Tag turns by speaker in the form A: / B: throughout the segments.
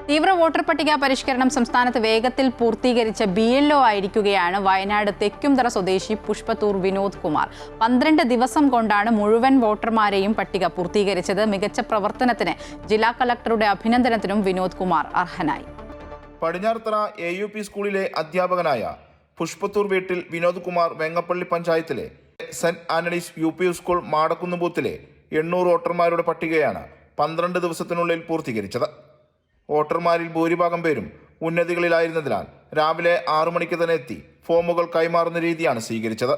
A: തീവ്ര വോട്ടർ പട്ടിക പരിഷ്കരണം സംസ്ഥാനത്ത് വേഗത്തിൽ പൂർത്തീകരിച്ച BLO ആയിരിക്കുകയാണ് വയനാട് തെക്കുംതറ സ്വദേശി പുഷ്പത്തൂർ വിനോദ് കുമാർ. 12 ദിവസം കൊണ്ടാണ് മുഴുവൻ വോട്ടർമാരെയും പട്ടിക പൂർത്തീകരിച്ചത്. മികച്ച പ്രവർത്തനത്തിന് ജില്ലാ കളക്ടറുടെ അഭിനന്ദനത്തിനും വിനോദ് കുമാർ അർഹനായി.
B: പടിഞ്ഞാറത്തറ AUP സ്കൂളിലെ അധ്യാപകനായ പുഷ്പത്തൂർ വീട്ടിൽ വിനോദ് കുമാർ വെങ്ങപ്പള്ളി പഞ്ചായത്തിലെ saint Antony's UP school Madakkunnu ബൂത്തിലെ 800 വോട്ടർമാരുടെ പട്ടികയാണ് 12 ദിവസത്തിനുള്ളിൽ പൂർത്തീകരിച്ചത്. വോട്ടർമാരിൽ ഭൂരിഭാഗം പേരും ഉന്നതികളിലായിരുന്നതിനാൽ രാവിലെ 6 മണിക്ക് തന്നെ എത്തി ഫോമുകൾ കൈമാറുന്ന രീതിയാണ് സ്വീകരിച്ചത്.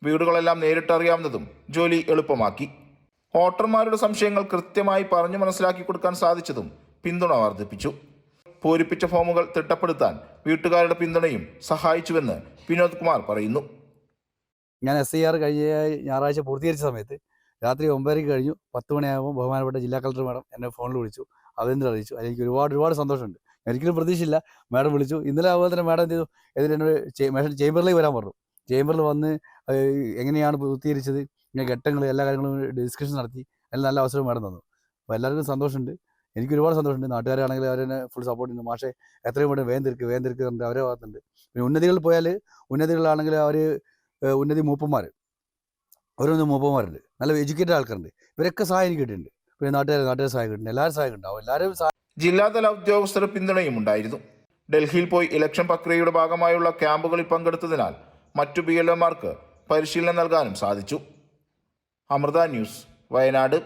B: വീടുകളെല്ലാം നേരിട്ടറിയാവുന്നതും ജോലി എളുപ്പമാക്കി. വോട്ടർമാരുടെ സംശയങ്ങൾ കൃത്യമായി പറഞ്ഞു മനസ്സിലാക്കി കൊടുക്കാൻ സാധിച്ചതും പിന്തുണ വർദ്ധിപ്പിച്ചു. പൂരിപ്പിച്ച ഫോമുകൾ തിട്ടപ്പെടുത്താൻ വീട്ടുകാരുടെ പിന്തുണയും സഹായിച്ചുവെന്ന് വിനോദ് കുമാർ പറയുന്നു.
C: ഞാൻ SIR കഴിഞ്ഞ ഞായറാഴ്ച പൂർത്തീകരിച്ച സമയത്ത് രാത്രി 9:30 കഴിഞ്ഞു. 10 മണിയാകുമ്പോൾ ബഹുമാനപ്പെട്ട ജില്ലാ കളക്ടർ മാഡം എന്നെ ഫോണിൽ വിളിച്ചു, അതെന്ത് അറിയിച്ചു. അതെനിക്ക് ഒരുപാട് സന്തോഷമുണ്ട്. ഒരിക്കലും പ്രതീക്ഷയില്ല. മാഡം വിളിച്ചു. ഇന്നലെ അതുപോലെ തന്നെ മാഡം എന്ത് ചെയ്തു, എന്നോട് ചേംബറിലേക്ക് വരാൻ പറഞ്ഞു. ചേംബറിൽ വന്ന് എങ്ങനെയാണ് പൂർത്തീകരിച്ചത്, ഇങ്ങനെ ഘട്ടങ്ങൾ എല്ലാ കാര്യങ്ങളും ഡിസ്കഷൻ നടത്തി. എല്ലാം നല്ല അവസരം മാഡം തന്നു. അപ്പോൾ എല്ലാവർക്കും സന്തോഷമുണ്ട്. എനിക്ക് ഒരുപാട് സന്തോഷമുണ്ട്. നാട്ടുകാരാണെങ്കിൽ അവരെന്നെ ഫുൾ സപ്പോർട്ട് ചെയ്യുന്നു. മാഷെ എത്രയും വേണ്ടി വേഗം തീർക്ക് പറഞ്ഞിട്ട് അവരെ ഭാഗത്തുണ്ട്. പിന്നെ ഉന്നതികളിൽ പോയാൽ ഉന്നതികളിലാണെങ്കിൽ അവർ ഉന്നതി ഓരോന്നും മൂപ്പന്മാരുണ്ട്, നല്ല എഡ്യൂക്കേറ്റഡ് ആൾക്കാരുണ്ട്. ഇവരൊക്കെ സഹായം കിട്ടിയിട്ടുണ്ട്. പിന്നെ നാട്ടുകാർ സഹായം കിട്ടുന്നുണ്ട്. എല്ലാവരും സഹായം ഉണ്ടാവും. എല്ലാവരും
B: ജില്ലാതല ഉദ്യോഗസ്ഥരുടെ പിന്തുണയും ഉണ്ടായിരുന്നു. ഡൽഹിയിൽ പോയി ഇലക്ഷൻ പ്രക്രിയയുടെ ഭാഗമായുള്ള ക്യാമ്പുകളിൽ പങ്കെടുത്തതിനാൽ മറ്റു BLOമാർക്ക് പരിശീലനം നൽകാനും സാധിച്ചു. അമൃത ന്യൂസ്, വയനാട്.